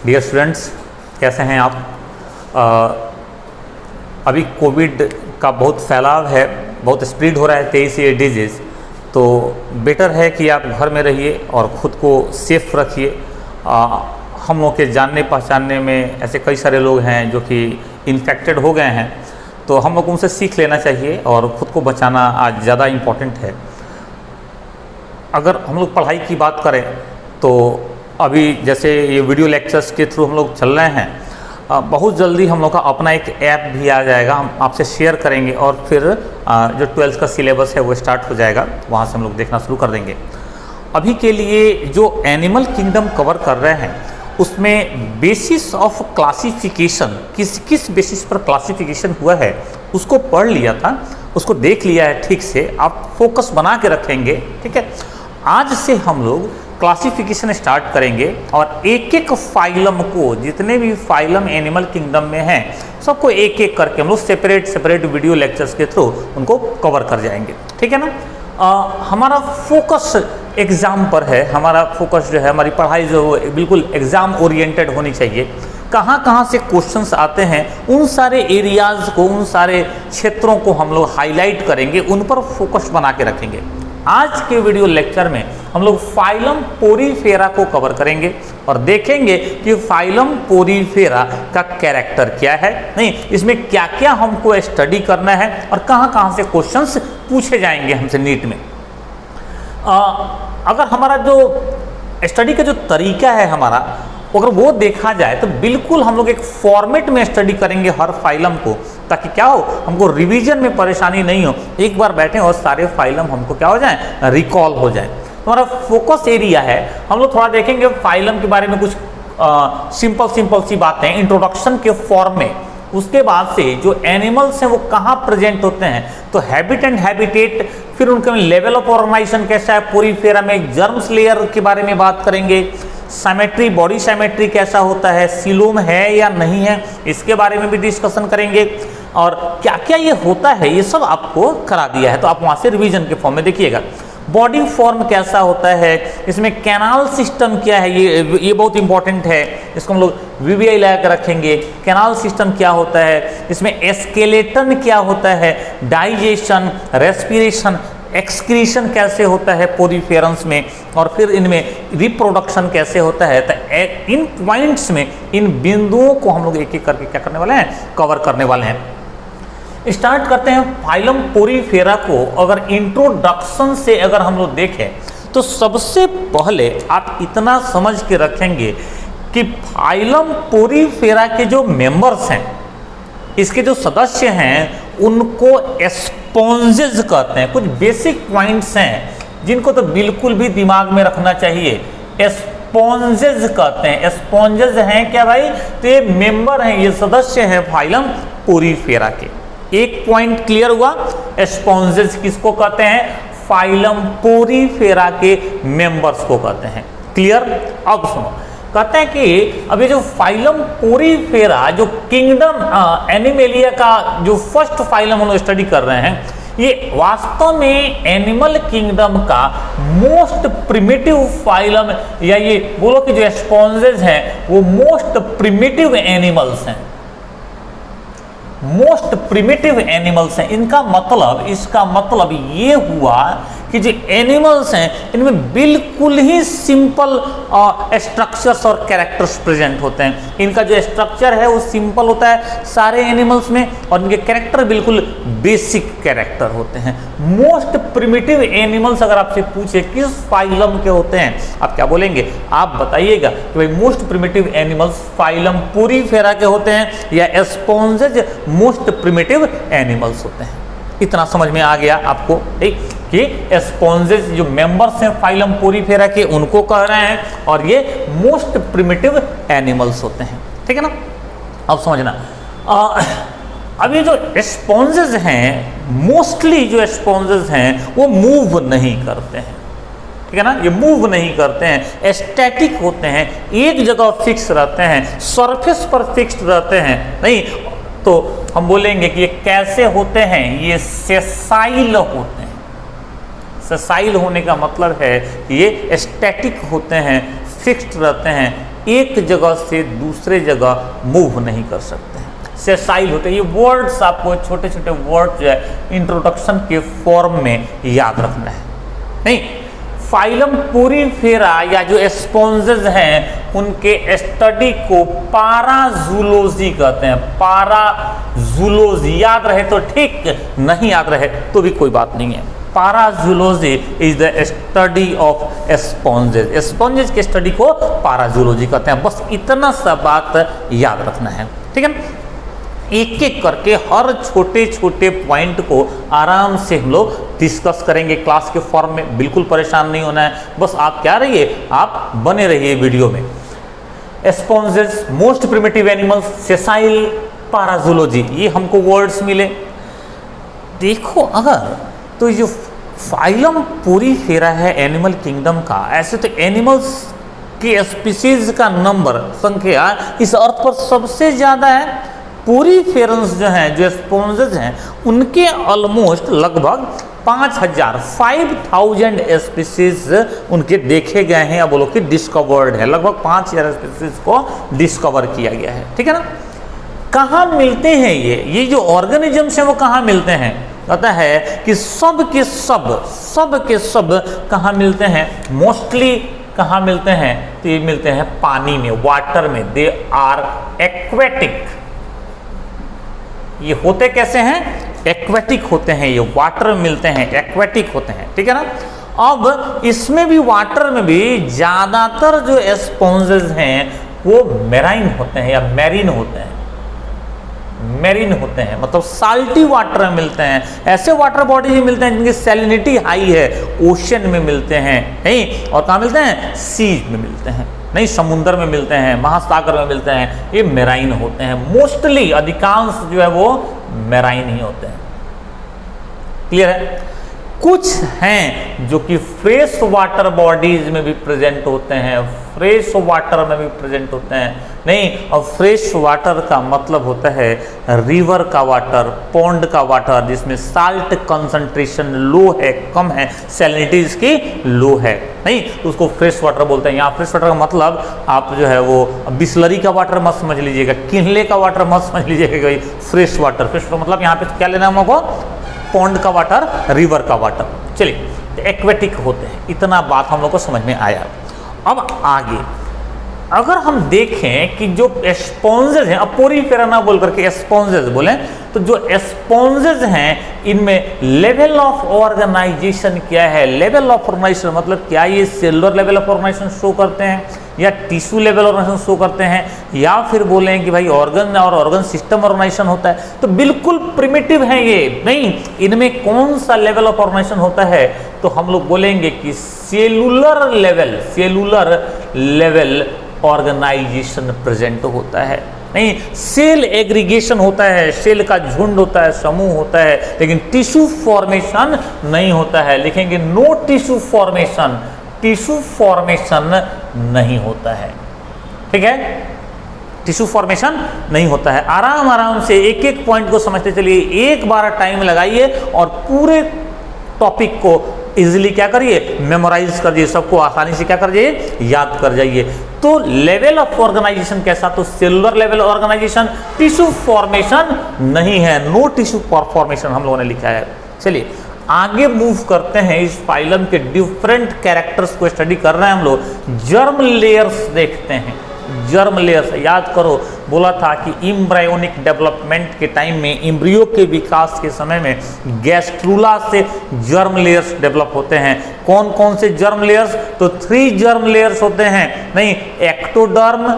Dear students, कैसे हैं आप? अभी कोविड का बहुत फैलाव है, बहुत स्प्रेड हो रहा है तेज़ी से ये डिजीज़। तो बेटर है कि आप घर में रहिए और ख़ुद को सेफ रखिए। हम लोग के जानने पहचानने में ऐसे कई सारे लोग हैं जो कि इन्फेक्टेड हो गए हैं, तो हम लोग उनसे सीख लेना चाहिए और ख़ुद को बचाना आज ज़्यादा इम्पोर्टेंट है। अगर हम लोग पढ़ाई की बात करें तो अभी जैसे ये वीडियो लेक्चर्स के थ्रू हम लोग चल रहे हैं, बहुत जल्दी हम लोग का अपना एक ऐप भी आ जाएगा, हम आपसे शेयर करेंगे और फिर जो 12th का सिलेबस है वो स्टार्ट हो जाएगा, वहाँ से हम लोग देखना शुरू कर देंगे। अभी के लिए जो एनिमल किंगडम कवर कर रहे हैं उसमें बेसिस ऑफ क्लासिफिकेशन, किस किस बेसिस पर क्लासिफिकेशन हुआ है उसको पढ़ लिया था, उसको देख लिया है ठीक से। आप फोकस बना के रखेंगे, ठीक है। आज से हम लोग क्लासिफिकेशन स्टार्ट करेंगे और एक एक फाइलम को, जितने भी फाइलम एनिमल किंगडम में हैं सबको एक एक करके हम लोग सेपरेट वीडियो लेक्चर्स के थ्रू उनको कवर कर जाएंगे, ठीक है ना। हमारा फोकस एग्ज़ाम पर है, हमारा फोकस जो है, हमारी पढ़ाई जो है बिल्कुल एग्ज़ाम ओरिएंटेड होनी चाहिए। कहाँ से क्वेश्चंस आते हैं उन सारे एरियाज़ को, उन सारे क्षेत्रों को हम लोग हाईलाइट करेंगे, उन पर फोकस बना के रखेंगे। आज के वीडियो लेक्चर में हम लोग फाइलम पोरीफेरा को कवर करेंगे और देखेंगे कि फाइलम पोरीफेरा का कैरेक्टर क्या है, नहीं इसमें क्या क्या हमको स्टडी करना है और कहाँ से क्वेश्चंस पूछे जाएंगे हमसे नीट में। अगर हमारा जो स्टडी का जो तरीका है हमारा, अगर वो देखा जाए तो बिल्कुल हम लोग एक फॉर्मेट में स्टडी करेंगे हर फाइलम को, ताकि क्या हो, हमको रिवीजन में परेशानी नहीं हो, एक बार बैठें और सारे फाइलम हमको क्या हो जाए, रिकॉल हो जाए। तो हमारा फोकस एरिया है, हम लोग थोड़ा देखेंगे फाइलम के बारे में कुछ सिंपल सी बातें इंट्रोडक्शन के फॉर्म में। उसके बाद से जो एनिमल्स हैं वो कहाँ प्रेजेंट होते हैं, तो हैबिट एंड हैबिटेट, फिर उनके लेवल ऑफ ऑर्गेनाइजेशन कैसा है, पोरीफेरा में जर्म्स लेयर के बारे में बात करेंगे, साइमेट्री, बॉडी साइमेट्री कैसा होता है, सीलोम है या नहीं है, इसके बारे में भी डिस्कशन करेंगे। और क्या क्या ये होता है ये सब आपको करा दिया है, तो आप वहाँ से रिवीजन के फॉर्म में देखिएगा। बॉडी फॉर्म कैसा होता है, इसमें कैनाल सिस्टम क्या है, ये बहुत इंपॉर्टेंट है, इसको हम लोग वीवीआई लगा कर रखेंगे। कैनाल सिस्टम क्या होता है, इसमें स्केलेटन क्या होता है, डाइजेशन, रेस्पिरेशन, एक्सक्रीशन कैसे होता है पोरीफेरंस में, और फिर इनमें रिप्रोडक्शन कैसे होता है। तो इन पॉइंट्स में, इन बिंदुओं को हम लोग एक एक करके क्या करने वाले हैं, कवर करने वाले हैं। स्टार्ट करते हैं फाइलम पोरीफेरा को। अगर इंट्रोडक्शन से अगर हम लोग देखें तो सबसे पहले आप इतना समझ के रखेंगे कि फाइलम पोरीफेरा के जो मेंबर्स हैं, इसके जो सदस्य हैं उनको स्पॉन्जेस कहते हैं। कुछ बेसिक पॉइंट्स हैं जिनको तो बिल्कुल भी दिमाग में रखना चाहिए। स्पॉन्जेस कहते हैं। स्पॉन्जेस हैं क्या भाई, तो ये मेंबर हैं, ये सदस्य हैं फाइलम पोरीफेरा के। एक पॉइंट क्लियर हुआ, स्पॉन्जेस किसको कहते हैं, फाइलम पोरीफेरा के मेंबर्स को कहते हैं। क्लियर। अब सुनो, कहते हैं कि अभी जो फाइलम पोरीफेरा, जो किंगडम एनिमेलिया का जो फर्स्ट फाइलम हम लोग स्टडी कर रहे हैं, ये वास्तव में एनिमल किंगडम का मोस्ट प्रिमिटिव फाइलम, या ये बोलो कि जो स्पॉन्जेस हैं वो मोस्ट प्रिमिटिव एनिमल्स हैं, मोस्ट प्रिमिटिव एनिमल्स हैं। इसका मतलब ये हुआ कि जो एनिमल्स हैं इनमें बिल्कुल ही सिंपल स्ट्रक्चर्स और कैरेक्टर्स प्रेजेंट होते हैं। इनका जो स्ट्रक्चर है वो सिंपल होता है सारे एनिमल्स में, और इनके कैरेक्टर बिल्कुल बेसिक कैरेक्टर होते हैं। मोस्ट प्रिमिटिव एनिमल्स अगर आपसे पूछे किस फाइलम के होते हैं, आप क्या बोलेंगे, आप बताइएगा कि भाई most primitive animals phylum Porifera के होते हैं, या स्पॉन्जेज मोस्ट प्रिमिटिव एनिमल्स होते हैं। इतना समझ में आ गया आपको, ठीक, कि स्पॉन्जेस जो मेंबर्स हैं फाइलम पोरीफेरा के उनको कह रहे हैं, और ये मोस्ट प्रिमिटिव एनिमल्स होते हैं, ठीक है ना। अब समझना, अब ये जो स्पॉन्जेस हैं, मोस्टली जो स्पॉन्जेस हैं वो मूव नहीं करते हैं, ठीक है ना, ये मूव नहीं करते हैं, स्टैटिक होते हैं, एक जगह फिक्स रहते हैं, सरफेस पर फिक्स्ड रहते हैं। नहीं तो हम बोलेंगे कि ये कैसे होते हैं, ये सेसाइल होते हैं। सेसाइल होने का मतलब है कि ये स्टैटिक होते हैं, फिक्स्ड रहते हैं, एक जगह से दूसरे जगह मूव नहीं कर सकते हैं, सेसाइल होते हैं। ये वर्ड्स आपको छोटे छोटे वर्ड जो है इंट्रोडक्शन के फॉर्म में याद रखना है। नहीं, फाइलम पोरीफेरा या जो स्पॉन्जेस हैं उनके स्टडी को पाराजूलॉजी कहते हैं। पाराजूलॉजी याद रहे तो ठीक, नहीं याद रहे तो भी कोई बात नहीं है। Parazoology is the study of sponges. Sponges के स्टडी को पाराजूलॉजी कहते हैं। बस इतना सा बात याद रखना है, ठीक है। एक एक करके हर छोटे छोटे पॉइंट को आराम से हम लोग डिस्कस करेंगे क्लास के फॉर्म में। बिल्कुल परेशान नहीं होना है, बस आप क्या रहिए, आप बने रहिए वीडियो में। Sponges, most primitive animals, sessile, parazoology, ये हमको वर्ड्स मिले। देखो अगर तो जो फाइलम पोरीफेरा है एनिमल किंगडम का, ऐसे तो एनिमल्स के स्पीसीज का नंबर, संख्या इस अर्थ पर सबसे ज़्यादा है। पोरीफेरन्स जो हैं, जो स्पॉन्जेस हैं, उनके ऑलमोस्ट लगभग 5000 स्पीसीज उनके देखे गए हैं, या बोलो कि डिस्कवर्ड है। लगभग 5000 स्पीसीज को डिस्कवर किया गया है, ठीक है ना। कहाँ मिलते हैं ये जो ऑर्गेनिजम्स हैं वो कहाँ मिलते हैं? कहता है कि सब के सब कहाँ मिलते हैं? मोस्टली कहाँ मिलते हैं? तो ये मिलते हैं पानी में, वाटर में। They are aquatic. ये होते कैसे हैं? एक्वेटिक होते हैं, ये वाटर में मिलते हैं, एक्वेटिक होते हैं, ठीक है ना। अब इसमें भी, वाटर में भी ज्यादातर जो स्पॉन्जेस हैं वो मेराइन होते हैं या मैरीन होते हैं। मेरीन होते हैं मतलब साल्टी वाटर में मिलते हैं। ऐसे वाटर बॉडीज मिलते हैं जिनकी सैलिनिटी हाई है, ओशन में मिलते हैं, नहीं, और कहाँ मिलते हैं? सीज में मिलते हैं, नहीं, समुद्र में मिलते हैं, महासागर में मिलते हैं। ये मेराइन होते हैं। मोस्टली, अधिकांश जो है वो मेराइन ही होते हैं। क्लियर है? कुछ हैं जो कि फ्रेश वाटर बॉडीज में भी प्रेजेंट होते हैं, फ्रेश वाटर में भी प्रेजेंट होते हैं। नहीं, और फ्रेश वाटर का मतलब होता है रिवर का वाटर, पॉन्ड का वाटर, जिसमें साल्ट कंसंट्रेशन लो है, कम है, सैलिनिटी इसकी लो है, नहीं, तो उसको फ्रेश वाटर बोलते हैं। यहाँ फ्रेश वाटर का मतलब आप जो है वो बिस्लरी का वाटर मत समझ लीजिएगा, किनले का वाटर मत समझ लीजिएगा। फ्रेश वाटर, फ्रेश वाटर मतलब यहाँ पे क्या लेना है हमको? पॉन्ड का वाटर, रिवर का वाटर। चलिए, तो एक्वेटिक होते हैं, इतना बात हम लोग को समझ में आया। अब आगे अगर हम देखें कि जो स्पॉन्जेस हैं, अब पोरीफेरा ना बोल करके स्पॉन्जेस बोलें, तो जो स्पॉन्जेस हैं इनमें लेवल ऑफ ऑर्गेनाइजेशन क्या है? लेवल ऑफ ऑर्गेनाइजेशन मतलब क्या ये cellular level of organisation show करते हैं, या टिश्यू लेवल ऑर्गेनाइजेशन शो करते हैं, या फिर बोलें कि भाई ऑर्गन और ऑर्गन सिस्टम ऑर्गेनाइजेशन होता है? तो बिल्कुल प्रिमिटिव है ये। नहीं, इनमें कौन सा लेवल ऑफ ऑर्गेनाइजेशन होता है? तो हम लोग बोलेंगे कि सेलुलर लेवल ऑर्गेनाइजेशन प्रेजेंट होता है। नहीं, सेल एग्रीगेशन होता है, सेल का झुंड होता है, समूह होता है, लेकिन टिश्यू फॉर्मेशन नहीं होता है। लिखेंगे no tissue formation, tissue formation नहीं होता है, ठीक है। टिश्यू फॉर्मेशन नहीं होता है। आराम से एक एक पॉइंट को समझते चलिए, एक बार टाइम लगाइए और पूरे टॉपिक को इजीली क्या करिए? मेमोराइज कर दिए, सबको आसानी से क्या कर जाइए? याद कर जाइए। तो लेवल ऑफ ऑर्गेनाइजेशन कैसा? तो cellular level organisation, tissue formation नहीं है, नो टिश्यू फॉर्मेशन हम लोगों ने लिखा है। चलिए आगे मूव करते हैं। इस फाइलम के डिफरेंट कैरेक्टर्स को स्टडी कर रहे हैं हम लोग। जर्म लेयर्स देखते हैं। जर्म लेयर्स याद करो, बोला था कि इम्ब्रायोनिक डेवलपमेंट के टाइम में, इम्ब्रियो के विकास के समय में गैस्ट्रूला से जर्म लेयर्स डेवलप होते हैं। कौन कौन से जर्म लेयर्स? तो 3 जर्म लेयर्स होते हैं। नहीं, एक्टोडर्म,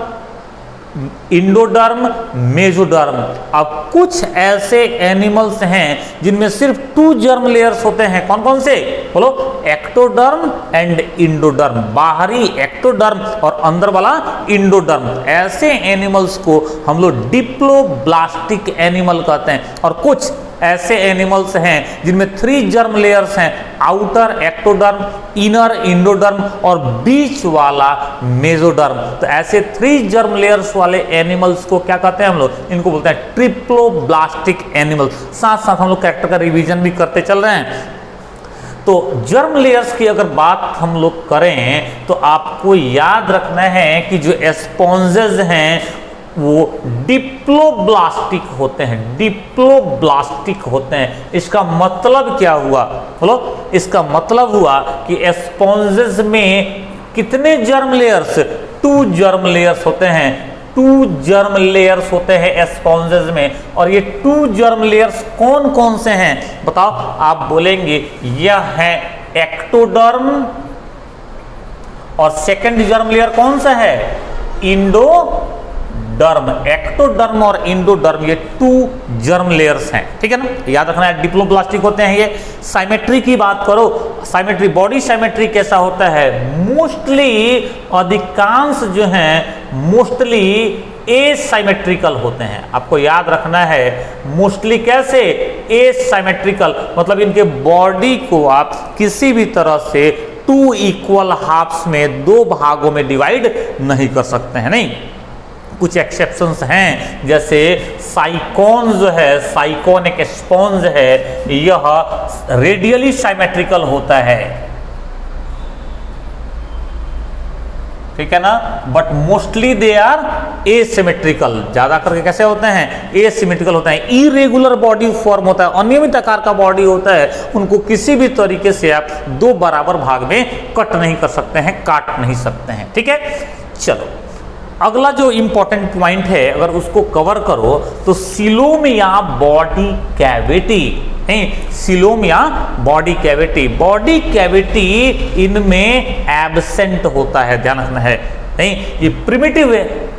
इंडोडर्म, मेसोडर्म। अब कुछ ऐसे एनिमल्स हैं जिनमें सिर्फ 2 जर्म लेयर्स होते हैं। कौन कौन से? बोलो, एक्टोडर्म एंड इंडोडर्म। बाहरी एक्टोडर्म और अंदर वाला इंडोडर्म। ऐसे एनिमल्स को हम लोग डिप्लोब्लास्टिक एनिमल कहते हैं। और कुछ ऐसे एनिमल्स हैं जिनमें 3 जर्म लेयर्स हैं, आउटर एक्टोडर्म, इनर इंडोडर्म और बीच वाला मेसोडर्म। तो ऐसे 3 जर्म लेयर्स वाले एनिमल्स को क्या कहते हैं हम लोग? इनको बोलते हैं ट्रिप्लोब्लास्टिक एनिमल। साथ साथ हम लोग कैरेक्टर का रिवीजन भी करते चल रहे हैं। तो जर्म लेयर्स की अगर बात हम लोग करें तो आपको याद रखना है कि जो स्पॉन्जेस हैं वो डिप्लोब्लास्टिक होते हैं, डिप्लोब्लास्टिक होते हैं। इसका मतलब क्या हुआ बोलो? इसका मतलब हुआ कि स्पॉन्जेस में कितने जर्म लेयर्स? 2 जर्म लेयर्स होते हैं, 2 जर्म लेयर्स होते हैं स्पॉन्जेस में। और ये 2 जर्म लेयर्स कौन कौन से हैं बताओ? आप बोलेंगे यह है एक्टोडर्म, और सेकंड जर्म लेयर कौन सा है? इंडोडर्म। एक्टोडर्म और इंडोडर्म ये 2 जर्म लेयर्स हैं, ठीक है ना? याद रखना है डिप्लोब्लास्टिक होते हैं ये। साइमेट्री की बात करो, साइमेट्री, बॉडी साइमेट्री कैसा होता है? मोस्टली अधिकांश जो हैं मोस्टली एसाइमेट्रिकल होते हैं। आपको याद रखना है मोस्टली कैसे? एसाइमेट्रिकल, मतलब इनके बॉडी को आप किसी भी तरह से 2 इक्वल हाफ्स में, 2 भागों में डिवाइड नहीं कर सकते हैं। नहीं, कुछ एक्सेप्शंस हैं, जैसे साइकोन जो है, साइकोन एक स्पॉन्ज है, यह रेडियली साइमेट्रिकल होता है, ठीक है ना? But mostly they are asymmetrical. ज्यादा करके कैसे होते हैं? एसिमेट्रिकल होता है। इरेगुलर बॉडी फॉर्म होता है, अनियमित आकार का बॉडी होता है। उनको किसी भी तरीके से आप 2 बराबर भाग में कट नहीं कर सकते हैं, काट नहीं सकते हैं, ठीक है? चलो, अगला जो इंपॉर्टेंट पॉइंट है, अगर उसको कवर करो तो सीलोमिया बॉडी कैविटी, सीलोमिया बॉडी कैविटी, बॉडी कैविटी इनमें एब्सेंट होता है, ध्यान रखना है। नहीं, ये प्रिमिटिव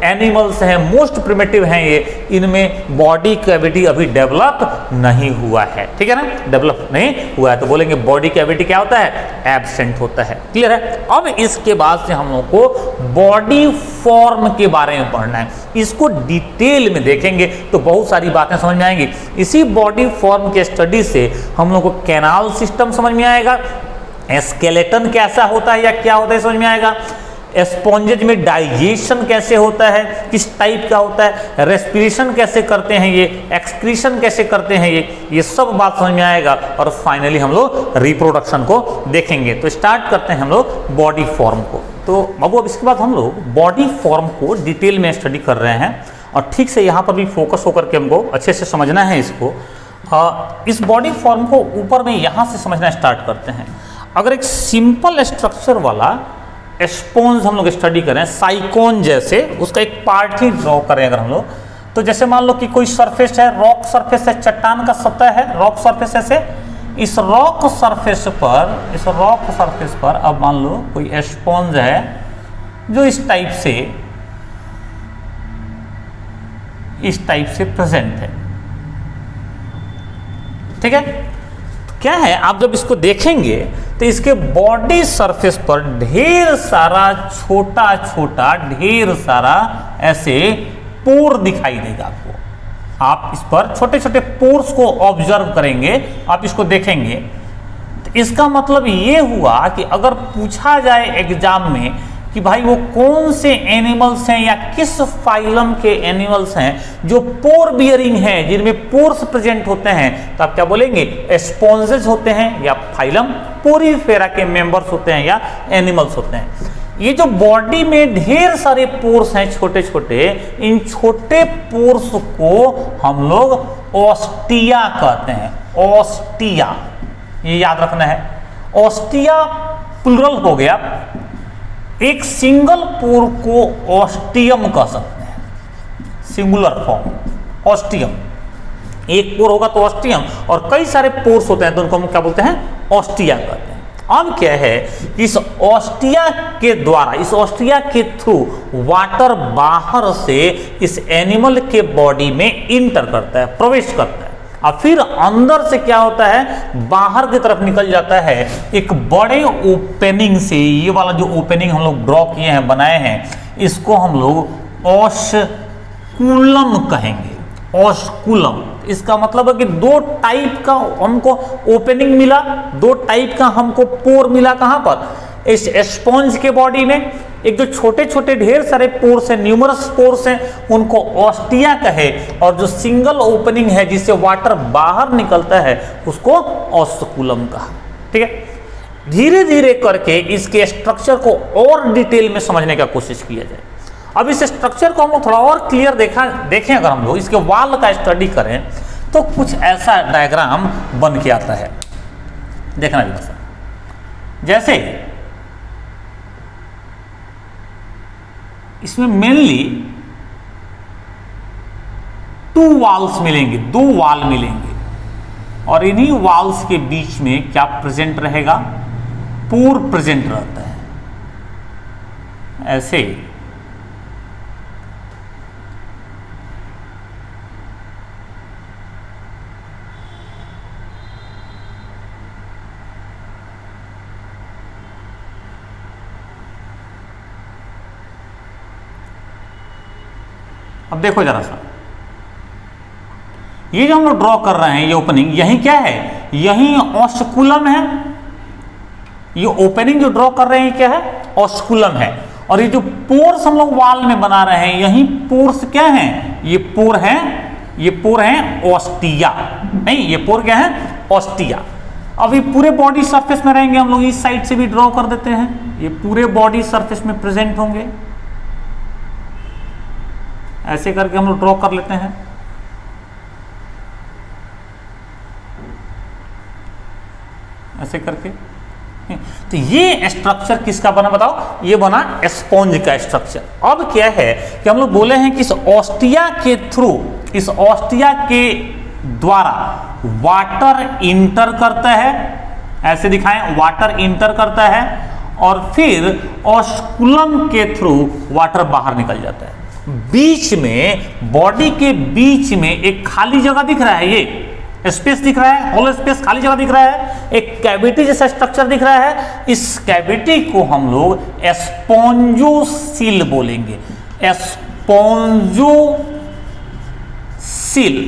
एनिमल्स हैं, मोस्ट प्रिमिटिव हैं ये, इनमें बॉडी कैविटी अभी डेवलप नहीं हुआ है, ठीक है ना? डेवलप नहीं हुआ है तो बोलेंगे बॉडी कैविटी क्या होता है? एब्सेंट होता है। क्लियर है? अब इसके बाद से हम लोग को बॉडी फॉर्म के बारे में पढ़ना है। इसको डिटेल में देखेंगे तो बहुत सारी बातें समझ में आएंगी। इसी बॉडी फॉर्म के स्टडी से हम लोग को कैनाल सिस्टम समझ में आएगा, स्केलेटन कैसा होता है या क्या होता है समझ में आएगा, स्पॉन्जेज में डाइजेशन कैसे होता है, किस टाइप का होता है, रेस्पिरेशन कैसे करते हैं ये, एक्सक्रीशन कैसे करते हैं ये सब बात समझ में आएगा। और फाइनली हम लोग रिप्रोडक्शन को देखेंगे। तो स्टार्ट करते हैं हम लोग बॉडी फॉर्म को। तो बाबू अब इसके बाद हम लोग बॉडी फॉर्म को डिटेल में स्टडी कर रहे हैं और ठीक से यहाँ पर भी फोकस होकर के हमको अच्छे से समझना है इसको। इस बॉडी फॉर्म को ऊपर में यहाँ से समझना स्टार्ट करते हैं। अगर एक सिंपल स्ट्रक्चर वाला स्पॉन्ज हम लोग स्टडी करें, साइकोन जैसे, उसका एक पार्ट ही ड्रॉ करें अगर हम लोग, तो जैसे मान लो कि कोई सरफेस है, रॉक सरफेस है, चट्टान का सतह है, रॉक सरफेस ऐसे, इस रॉक सरफेस पर अब मान लो कोई स्पॉन्ज है जो इस टाइप से प्रेजेंट है, ठीक है? क्या है, आप जब इसको देखेंगे तो इसके बॉडी सरफेस पर ढेर सारा छोटा ऐसे पोर दिखाई देगा आपको। आप इस पर छोटे छोटे पोर्स को ऑब्जर्व करेंगे, आप इसको देखेंगे तो इसका मतलब ये हुआ कि अगर पूछा जाए एग्जाम में कि भाई वो कौन से एनिमल्स हैं या किस फाइलम के एनिमल्स हैं जो पोर बियरिंग हैं, जिनमें पोर्स प्रेजेंट होते हैं, तो आप क्या बोलेंगे? स्पॉन्जेस होते हैं या फाइलम पोरीफेरा के मेंबर्स होते हैं या एनिमल्स होते हैं। ये जो बॉडी में ढेर सारे पोर्स हैं छोटे छोटे, इन छोटे पोर्स को हम लोग ऑस्टिया कहते हैं। ऑस्टिया, ये याद रखना है। ऑस्टिया प्लुरल हो गया, एक सिंगल पोर को ऑस्टियम कह सकते हैं, सिंगुलर फॉर्म ऑस्टियम। एक पोर होगा तो ऑस्टियम, और कई सारे पोर्स होते हैं तो उनको हम क्या बोलते हैं? ऑस्टिया कहते हैं। अब क्या है, इस ऑस्टिया के द्वारा, इस ऑस्टिया के थ्रू वाटर बाहर से इस एनिमल के बॉडी में इंटर करता है, प्रवेश करता है, और फिर अंदर से क्या होता है? बाहर की तरफ निकल जाता है एक बड़े ओपनिंग से। ये वाला जो ओपनिंग हम लोग ड्रॉ किए हैं, बनाए हैं, इसको हम लोग ऑस्कुलम कहेंगे। ऑस्कुलम, इसका मतलब है कि 2 टाइप का हमको ओपनिंग मिला, 2 टाइप का हमको पोर मिला। कहां पर? इस स्पॉन्ज के बॉडी में एक जो छोटे छोटे ढेर सारे पोर्स हैं, न्यूमरस पोर्स हैं, उनको ऑस्टिया कहे, और जो सिंगल ओपनिंग है जिससे वाटर बाहर निकलता है उसको ऑस्कुलम कहा, ठीक है? धीरे धीरे करके इसके स्ट्रक्चर को और डिटेल में समझने का कोशिश किया जाए। अब इस स्ट्रक्चर को हम लोग थोड़ा और क्लियर देखें अगर हम लोग इसके वाल का स्टडी करें तो कुछ ऐसा डायग्राम बन के आता है। देखना भी बस, जैसे इसमें मेनली 2 वॉल्स मिलेंगे, 2 वॉल मिलेंगे, और इन्हीं वॉल्स के बीच में क्या प्रेजेंट रहेगा, पोर प्रेजेंट रहता है। ऐसे अब देखो जरा सा, ये जो हम लोग ड्रॉ कर रहे हैं ये ओपनिंग, यही क्या है, यही ऑस्कुलम है। ये ओपनिंग जो ड्रॉ कर रहे हैं क्या है, ऑस्कुलम है। और ये जो पोर्स हम लोग वॉल में बना रहे हैं, यही पोर्स क्या है, ये पोर है, ये पोर है ऑस्टिया, नहीं ये पोर क्या है, ऑस्टिया। अब ये पूरे बॉडी सरफेस में रहेंगे, हम लोग इस साइड से भी ड्रॉ कर देते हैं, ये पूरे बॉडी सरफेस में प्रेजेंट होंगे। ऐसे करके हम लोग ड्रॉ कर लेते हैं। ऐसे करके तो ये स्ट्रक्चर किसका बना बताओ, ये बना स्पॉन्ज का स्ट्रक्चर। अब क्या है कि हम लोग बोले हैं कि इस ऑस्टिया के थ्रू, इस ऑस्टिया के द्वारा वाटर इंटर करता है, ऐसे दिखाएं, वाटर इंटर करता है, और फिर ऑस्कुलम के थ्रू वाटर बाहर निकल जाता है। बीच में, बॉडी के बीच में एक खाली जगह दिख रहा है, ये स्पेस दिख रहा है, होल स्पेस, खाली जगह दिख रहा है, एक कैविटी जैसा स्ट्रक्चर दिख रहा है। इस कैविटी को हम लोग स्पॉन्जोसील बोलेंगे, स्पॉन्जोसील।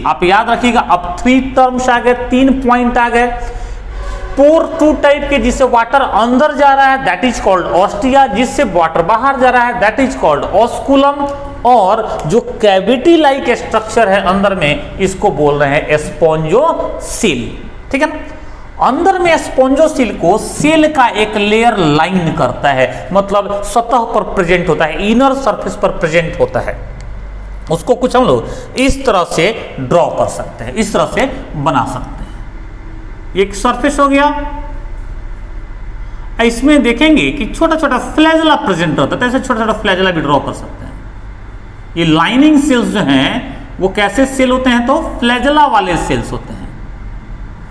आप याद रखिएगा, अब 3 टर्म्स आ गए, 3 पॉइंट आ गए। पोर 2 टाइप के, जिससे वाटर अंदर जा रहा है दैट इज कॉल्ड ऑस्टिया, जिससे वाटर बाहर जा रहा है दैट इज कॉल्ड ऑस्कुलम, और जो कैविटी लाइक स्ट्रक्चर है अंदर में, इसको बोल रहे हैं स्पॉन्जोसील। ठीक है ना, अंदर में स्पॉन्जोसील को सेल का एक लेयर लाइन करता है, मतलब सतह पर प्रेजेंट होता है, इनर सरफेस पर प्रेजेंट होता है। उसको कुछ हम लोग इस तरह से ड्रॉ कर सकते हैं, इस तरह से बना सकते हैं। एक सरफेस हो गया, इसमें देखेंगे कि छोटा छोटा फ्लैजला प्रेजेंट होता है, तो ऐसे छोटा छोटा फ्लैजला भी ड्रॉ कर सकते हैं। ये लाइनिंग सेल्स जो हैं वो कैसे सेल होते हैं, तो फ्लैजला वाले सेल्स होते हैं,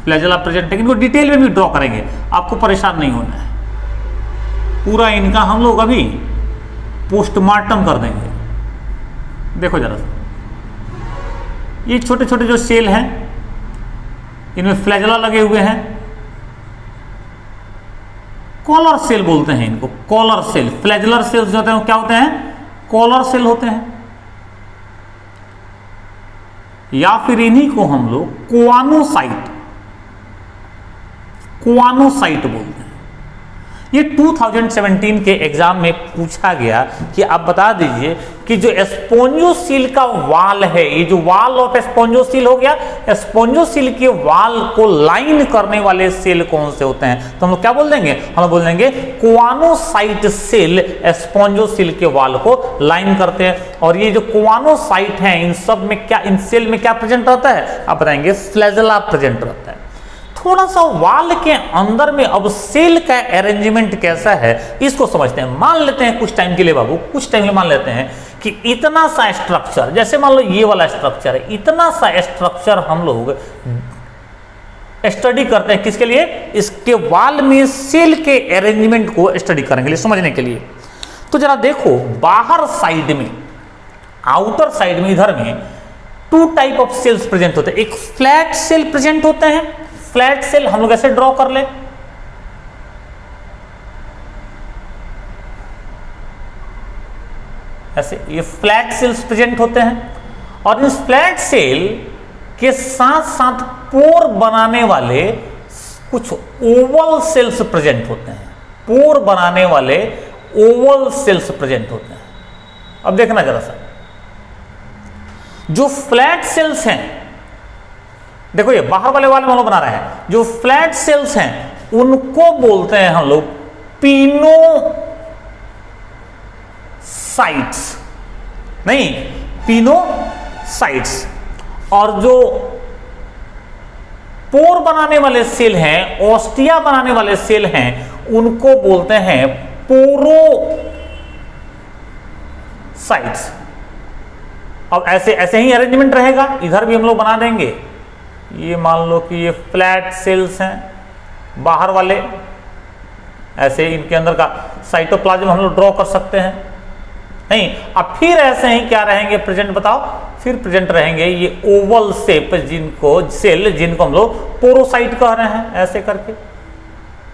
फ्लैजला प्रेजेंट है। इनको डिटेल में भी ड्रॉ करेंगे, आपको परेशान नहीं होना है, पूरा इनका हम लोग अभी पोस्टमार्टम कर देंगे। देखो जरा, ये छोटे छोटे जो सेल हैं इनमें फ्लैजला लगे हुए हैं, कॉलर सेल बोलते हैं इनको, कॉलर सेल। फ्लैजलर सेल्स जो होते हैं क्या होते हैं, कॉलर सेल होते हैं, या फिर इन्हीं को हम लोग कोआनोसाइट बोलते हैं। ये 2017 के एग्जाम में पूछा गया कि आप बता दीजिए कि जो स्पॉन्जोसील का वाल है, ये जो वाल ऑफ स्पॉन्जोसील हो गया, स्पॉन्जोसील के वाल को लाइन करने वाले सेल कौन से होते हैं, तो हम लोग क्या बोल देंगे, हम लोग बोल देंगे कोआनोसाइट सेल स्पॉन्जोसील के वाल को लाइन करते हैं। और ये जो कोआनोसाइट है, इन सब में क्या, इन सेल में क्या प्रेजेंट रहता है, आप बताएंगे फ्लैजला प्रेजेंट रहता है। थोड़ा सा वाल के अंदर में अब सेल का अरेंजमेंट कैसा है इसको समझते हैं। मान लेते हैं कुछ टाइम के लिए बाबू, कुछ टाइम के लिए मान लेते हैं कि इतना सा स्ट्रक्चर, जैसे मान लो ये वाला स्ट्रक्चर है, इतना सा स्ट्रक्चर हम लोग स्टडी करते हैं, किसके लिए, इसके वाल में सेल के अरेंजमेंट को स्टडी करने के लिए, समझने के लिए। तो जरा देखो, बाहर साइड में, आउटर साइड में, इधर में 2 टाइप ऑफ सेल्स प्रेजेंट होते हैं। एक फ्लैट सेल प्रेजेंट होते हैं, फ्लैट सेल हम लोग ऐसे ड्रॉ कर ले, ऐसे ये फ्लैट सेल्स प्रेजेंट होते हैं। और इस फ्लैट सेल के साथ साथ पोर बनाने वाले कुछ ओवल सेल्स प्रेजेंट होते हैं, पोर बनाने वाले ओवल सेल्स प्रेजेंट होते हैं। अब देखना जरा सा, जो फ्लैट सेल्स हैं, देखो ये बाहर वाले वाले बना रहे हैं, जो फ्लैट सेल्स हैं उनको बोलते हैं हम लोग पिनोसाइट्स, नहीं पिनोसाइट्स। और जो पोर बनाने वाले सेल हैं, ऑस्टिया बनाने वाले सेल हैं, उनको बोलते हैं पोरोसाइट्स। अब ऐसे ऐसे ही अरेंजमेंट रहेगा, इधर भी हम लोग बना देंगे। ये मान लो कि ये फ्लैट सेल्स हैं बाहर वाले, ऐसे इनके अंदर का साइटोप्लाज्म हम लोग ड्रॉ कर सकते हैं। नहीं, अब फिर ऐसे ही क्या रहेंगे प्रेजेंट, बताओ, फिर प्रेजेंट रहेंगे ये ओवल शेप जिनको सेल, जिनको हम लोग पोरोसाइट कह रहे हैं, ऐसे करके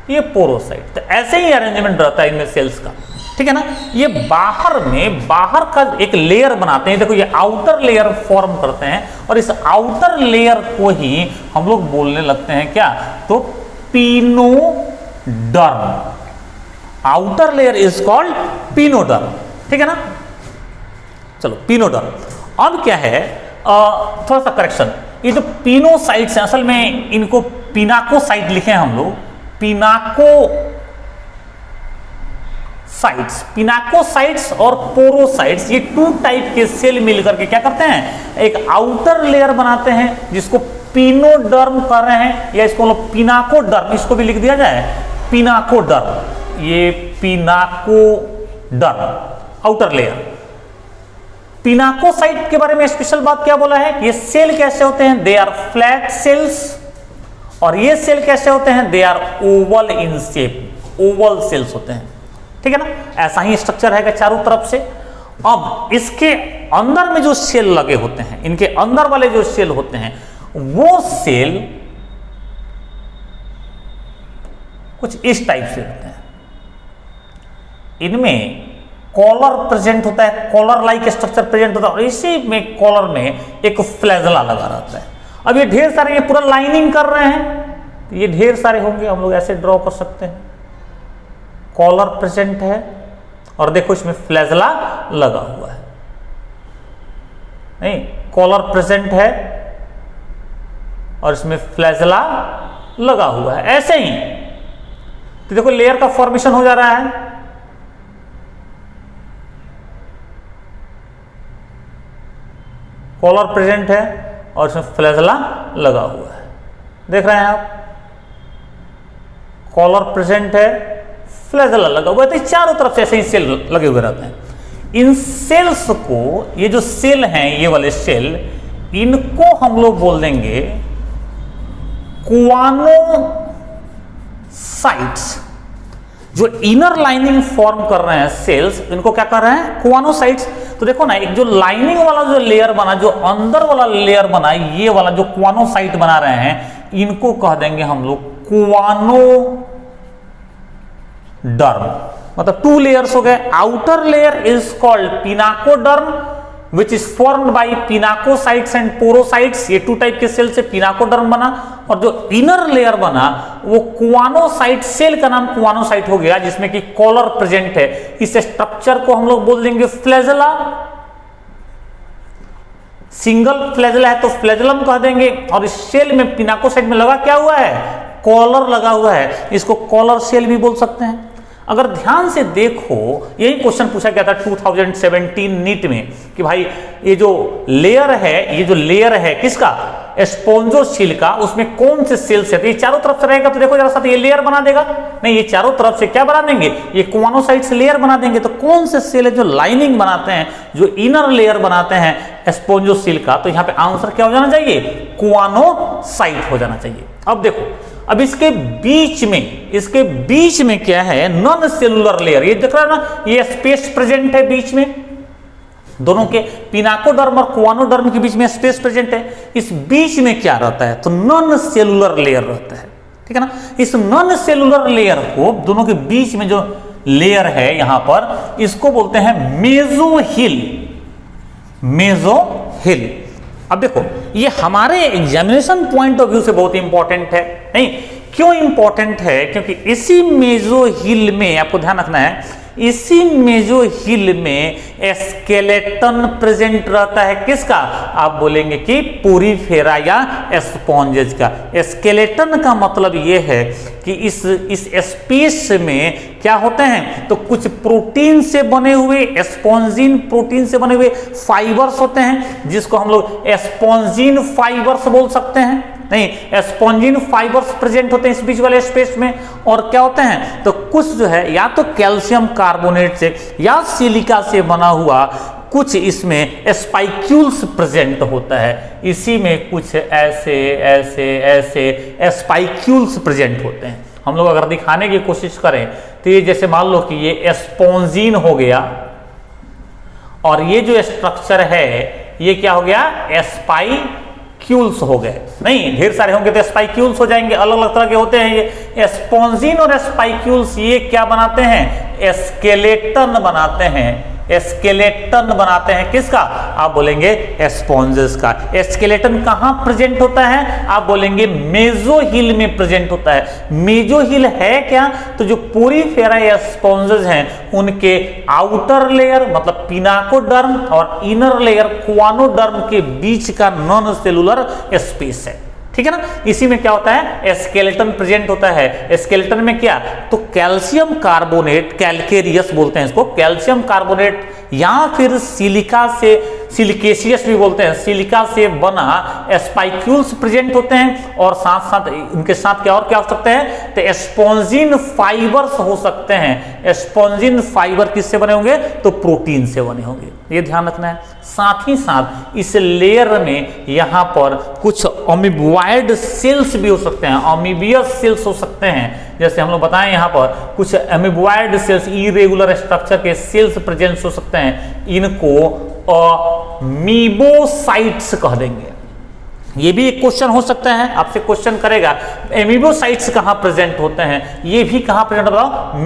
ये पोरोसाइट। तो ऐसे ही अरेंजमेंट रहता है इनमें सेल्स का, ठीक है ना। ये बाहर में, बाहर का एक लेयर बनाते हैं, देखो ये आउटर लेयर फॉर्म करते हैं, और इस आउटर लेयर को ही हम लोग बोलने लगते हैं क्या, तो पिनोडर्म। आउटर लेयर इज कॉल्ड पिनोडर्म, ठीक है ना। चलो पिनोडर्म। अब क्या है, थोड़ा सा करेक्शन, ये जो पिनोसाइट्स हैं असल में इनको पिनाकोसाइट लिखे हैं हम लोग, पिनाकोसाइट्स। पिनाकोसाइट्स और पोरोसाइट्स ये टू टाइप के सेल मिलकर के क्या करते हैं, एक आउटर लेयर बनाते हैं जिसको पिनोडर्म कर रहे हैं, या इसको लोग पिनाकोडर्म, इसको भी लिख दिया जाए पिनाकोडर्म। ये पिनाकोडर्म आउटर लेयर। पिनाकोसाइट के बारे में स्पेशल बात क्या बोला है, ये सेल कैसे होते हैं, दे आर फ्लैट सेल्स, और ये सेल कैसे होते हैं, they are oval in shape, oval cells होते हैं, ठीक है ना। ऐसा ही स्ट्रक्चर रहेगा चारों तरफ से। अब इसके अंदर में जो सेल लगे होते हैं, इनके अंदर वाले जो सेल होते हैं, वो सेल कुछ इस टाइप से होते हैं। इनमें कॉलर प्रेजेंट होता है, कॉलर लाइक स्ट्रक्चर प्रेजेंट होता है, और इसी में कॉलर में एक फ्लैजला लगा रहता है। अब ये ढेर सारे, ये पूरा लाइनिंग कर रहे हैं, तो ये ढेर सारे होंगे, हम लोग ऐसे ड्रॉ कर सकते हैं। कॉलर प्रेजेंट है और देखो इसमें फ्लैजला लगा हुआ है, नहीं, कॉलर प्रेजेंट है और इसमें फ्लैजला लगा हुआ है, ऐसे ही। तो देखो लेयर का फॉर्मेशन हो जा रहा है, कॉलर प्रेजेंट है और इसमें फ्लैजला लगा हुआ है, देख रहे हैं आप, कॉलर प्रेजेंट है, फ्लैजला लगा हुआ है। तो चारों तरफ से ऐसे ही सेल लगे हुए रहते हैं। इन सेल्स को, ये जो सेल हैं, ये वाले सेल, इनको हम लोग बोल देंगे क्वानोसाइट्स। जो इनर लाइनिंग फॉर्म कर रहे हैं सेल्स, इनको क्या कर रहे हैं, क्वानोसाइट्स। तो देखो ना, एक जो लाइनिंग वाला जो लेयर बना, जो अंदर वाला लेयर बना, ये वाला जो क्वानोसाइट बना रहे हैं, इनको कह देंगे हम लोग क्वानोडर्म। मतलब टू लेयर्स हो गए। Outer layer is called pinacoderm which is formed by pinacocytes and porocytes. ये टू टाइप के सेल से पिनाकोडर्म बना। और जो इनर लेयर बना वो क्वानोसाइट, सेल का नाम क्वानोसाइट हो गया, जिसमें कि कॉलर प्रेजेंट है। इस स्ट्रक्चर को हम लोग बोल देंगे फ्लैजला। सिंगल फ्लैजला है तो फ्लैजलम कह देंगे। और इस सेल में, पिनाकोसाइट में लगा क्या हुआ है, कॉलर लगा हुआ है, इसको कॉलर सेल भी बोल सकते हैं। अगर ध्यान से देखो, यही क्वेश्चन पूछा गया था 2017 नीट में कि भाई ये जो लेयर है, ये जो लेयर है किसका, स्पोंजोसील का, उसमें कौन से सेल्स है। तो ये चारों तरफ से रहेगा, तो देखो जरा साथ, ये लेयर बना देगा, नहीं, ये चारों तरफ से क्या बना देंगे, ये क्वानोसाइट से लेयर बना देंगे। तो कौन से सेल है जो लाइनिंग बनाते हैं, जो इनर लेयर बनाते हैं स्पोंजोसील का। तो यहाँ पे आंसर क्या हो जाना चाहिए, क्वानोसाइट हो जाना चाहिए। अब देखो, अब इसके बीच में क्या है, नॉन सेलुलर लेयर। ये देख रहा है ना, ये स्पेस प्रेजेंट है बीच में, दोनों के पिनाकोडर्म और क्वानोडर्म के बीच में स्पेस प्रेजेंट है। इस बीच में क्या रहता है, तो नॉन सेलुलर लेयर रहता है, ठीक है ना। इस नॉन सेलुलर लेयर को, दोनों के बीच में जो लेयर है यहां पर, इसको बोलते हैं मेसोहिल। मेसोहिल। अब देखो, ये हमारे एग्जामिनेशन पॉइंट ऑफ व्यू से बहुत इंपॉर्टेंट है। नहीं, क्यों इंपॉर्टेंट है, क्योंकि इसी मेसोहिल में आपको ध्यान रखना है इसी मेसोहिल में स्केलेटन प्रेजेंट रहता है। किसका? आप बोलेंगे कि पोरीफेरा या स्पॉन्जेज का। स्केलेटन का मतलब यह है कि इस स्पेस में क्या होते हैं, तो कुछ प्रोटीन से बने हुए, स्पॉन्जिन प्रोटीन से बने हुए फाइबर्स होते हैं, जिसको हम लोग स्पॉन्जिन फाइबर्स बोल सकते हैं। नहीं, स्पॉन्जिन फाइबर्स प्रेजेंट होते हैं इस बीच वाले स्पेस में। और क्या होते हैं, तो कुछ जो है या तो कैल्शियम कार्बोनेट से या सिलिका से बना हुआ कुछ इसमें स्पाइक्यूल्स प्रेजेंट होता है। इसी में कुछ ऐसे ऐसे ऐसे स्पाइक्यूल्स प्रेजेंट होते हैं। हम लोग अगर दिखाने की कोशिश करें तो ये जैसे मान लो कि ये स्पॉन्जिन हो गया, और ये जो स्ट्रक्चर है ये क्या हो गया, स्पाइक्यूल्स हो गए। नहीं, ढेर सारे होंगे तो स्पाइक्यूल्स हो जाएंगे, अलग अलग तरह के होते हैं ये। स्पॉन्जिन और स्पाइक्यूल्स ये क्या बनाते हैं, स्केलेटन बनाते हैं। स्केलेटन बनाते हैं किसका, आप बोलेंगे स्पॉन्जेस का। स्केलेटन कहां प्रेजेंट होता है, आप बोलेंगे मेसोहिल में प्रेजेंट होता है। मेसोहिल है क्या, तो जो पोरीफेरा या स्पॉन्जेस हैं उनके आउटर लेयर मतलब पिनाकोडर्म और इनर लेयर क्वानोडर्म के बीच का नॉन सेलुलर स्पेस है। ठीक है ना। इसी में क्या होता है, स्केलेटन प्रेजेंट होता है। स्केलेटन में क्या, तो कैल्शियम कार्बोनेट, कैल्केरियस बोलते हैं इसको, कैल्शियम कार्बोनेट या फिर सिलिका से, सिलिकेशियस भी बोलते हैं, सिलिका से बना स्पाइक्यूल्स प्रेजेंट होते हैं। और साथ साथ उनके साथ क्या और क्या हो सकते हैं, तो स्पॉन्जिन फाइबर्स हो सकते हैं। स्पॉन्जिन फाइबर किससे बने होंगे, तो प्रोटीन से बने होंगे, ये ध्यान रखना है। साथ ही साथ इस लेयर में यहां पर कुछ अमीबॉइड सेल्स भी हो सकते हैं, अमीबियस सेल्स हो सकते हैं। जैसे हम लोग बताएं यहां पर कुछ अमीबॉइड सेल्स, इरेगुलर स्ट्रक्चर के सेल्स प्रेजेंस हो सकते हैं। इनको मीबोसाइट्स कह देंगे। ये भी एक क्वेश्चन हो सकता है, आपसे क्वेश्चन करेगा एमीबोसाइट्स कहां प्रेजेंट होते हैं, ये भी कहां प्रेजेंट होता है,